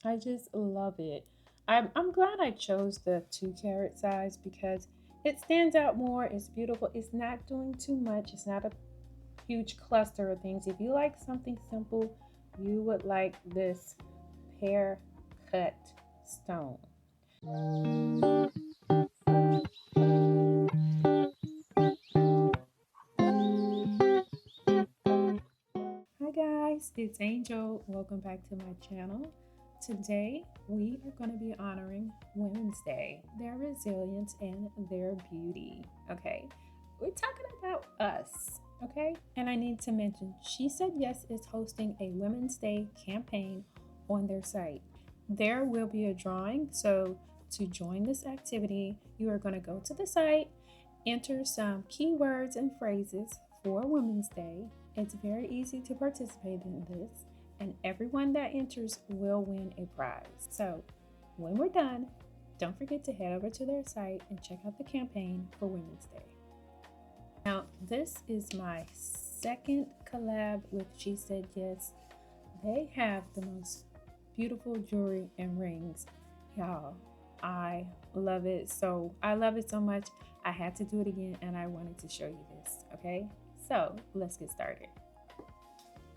I just love it. I'm glad I chose the 2 carat size because it stands out more. It's beautiful. It's not doing too much. It's not a huge cluster of things. If you like something simple, you would like this pear cut stone. Hi guys, it's Angel. Welcome back to my channel. Today we are going to be honoring Women's Day, their resilience and their beauty. Okay, we're talking about us. Okay, and I need to mention She Said Yes is hosting a Women's Day campaign on their site. There will be a drawing, so to join this activity, you are going to go to the site, enter some keywords and phrases for Women's Day. It's very easy to participate in this, and everyone that enters will win a prize. So, when we're done, don't forget to head over to their site and check out the campaign for Women's Day. Now, this is my second collab with She Said Yes. They have the most beautiful jewelry and rings. Y'all, I love it. I love it so much. I had to do it again and I wanted to show you this. Okay, so let's get started.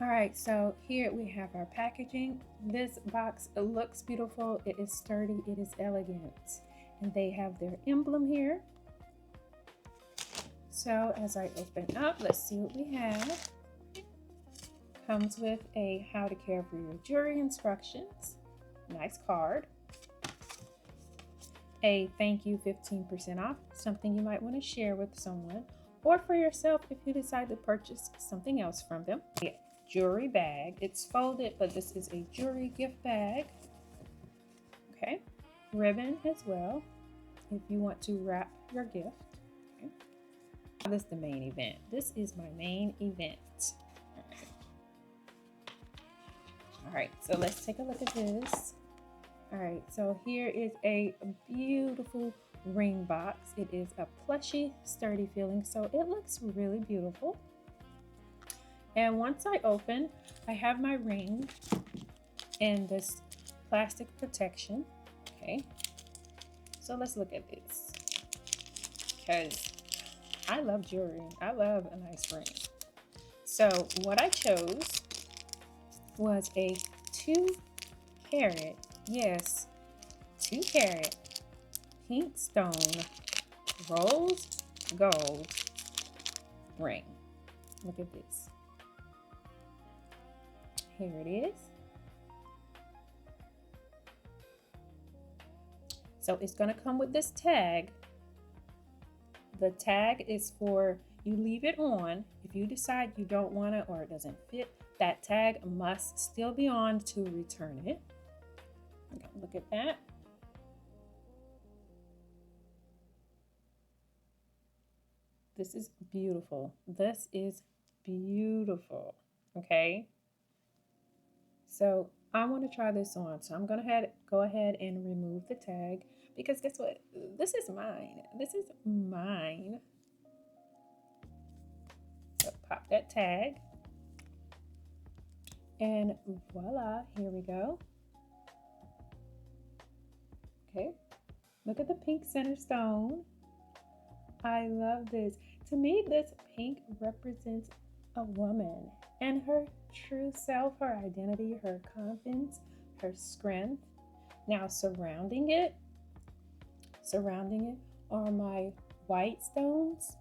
All right, so here we have our packaging. This box looks beautiful. It is sturdy, it is elegant, and they have their emblem here. So as I open up, let's see what we have. Comes with a how to care for your jewelry instructions. Nice card. A thank you 15% off, something you might want to share with someone or for yourself if you decide to purchase something else from them. A jewelry bag. It's folded, but this is a jewelry gift bag. Okay. Ribbon as well if you want to wrap your gift. Okay. This is the main event. This is my main event. All right, so let's take a look at this. All right, so here is a beautiful ring box. It is a plushy, sturdy feeling, so it looks really beautiful. And once I open, I have my ring in this plastic protection. Okay, so let's look at this because I love jewelry. I love a nice ring. So what I chose was a 2 carat, yes, 2 carat pink stone rose gold ring. Look at this. Here it is. So it's going to come with this tag. The tag is for you leave it on. If you decide you don't want it or it doesn't fit, that tag must still be on to return it. Okay, look at that. This is beautiful. This is beautiful. Okay. So I want to try this on. So I'm going to go ahead and remove the tag because guess what? This is mine. This is mine. So pop that tag. And voila, here we go. Okay, look at the pink center stone. I love this. To me, this pink represents a woman and her true self, her identity, her confidence, her strength. Now surrounding it are my white stones.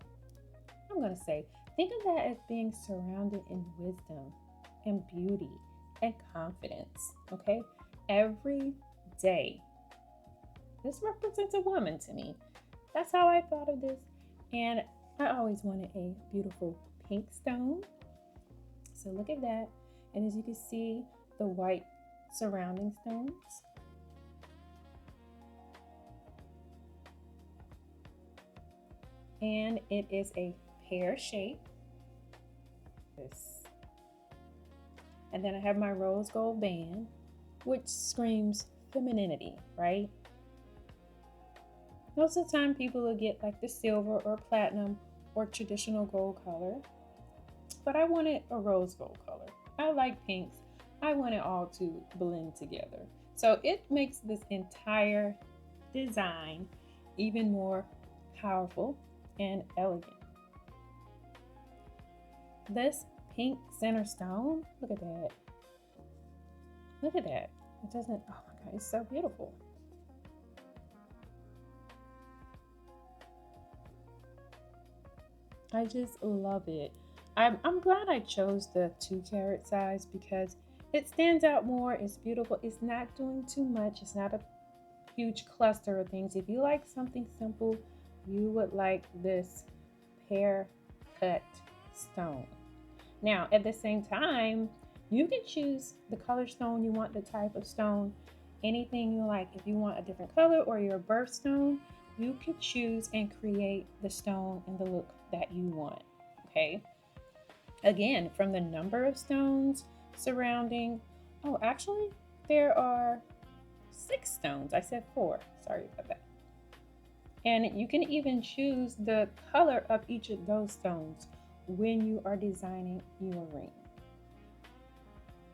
I'm going to say, think of that as being surrounded in wisdom and beauty and confidence. Okay, every day. This represents a woman to me. That's how I thought of this. And I always wanted a beautiful pink stone. So look at that. And as you can see, the white surrounding stones. And it is a pear shape. This. And then I have my rose gold band, which screams femininity, right? Most of the time people will get like the silver or platinum or traditional gold color, but I wanted a rose gold color. I like pinks. I want it all to blend together. So it makes this entire design even more powerful and elegant. This pink center stone, look at that. Look at that. It doesn't, oh my God, it's so beautiful. I just love it. I'm glad I chose the 2 carat size because it stands out more. It's beautiful. It's not doing too much. It's not a huge cluster of things. If you like something simple, you would like this pear cut stone. Now, at the same time, you can choose the color stone you want, the type of stone, anything you like. If you want a different color or your birthstone, you could choose and create the stone and the look that you want. Okay. Again, from the number of stones surrounding, oh, actually, there are 6 stones. I said 4. Sorry about that. And you can even choose the color of each of those stones when you are designing your ring.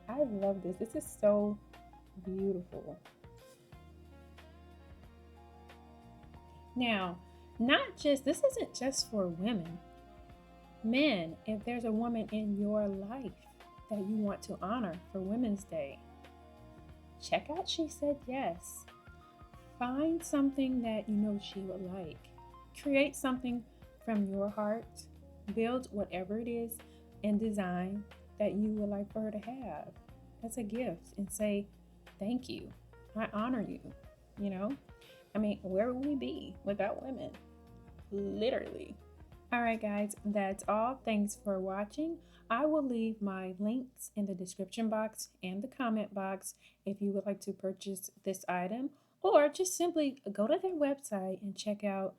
I love this. This is so beautiful. Now, this isn't just for women. Men, if there's a woman in your life that you want to honor for Women's Day, check out She Said Yes. Find something that you know she would like. Create something from your heart. Build whatever it is in design that you would like for her to have as a gift and say, thank you. I honor you. You know, I mean, where would we be without women? Literally. All right, guys, that's all. Thanks for watching. I will leave my links in the description box and the comment box if you would like to purchase this item, or just simply go to their website and check out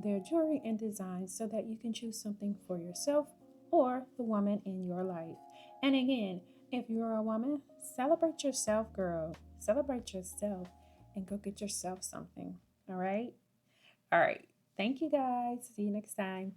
their jewelry and designs so that you can choose something for yourself or the woman in your life. And again, if you're a woman, celebrate yourself, girl. Celebrate yourself and go get yourself something. All right? All right. Thank you, guys. See you next time.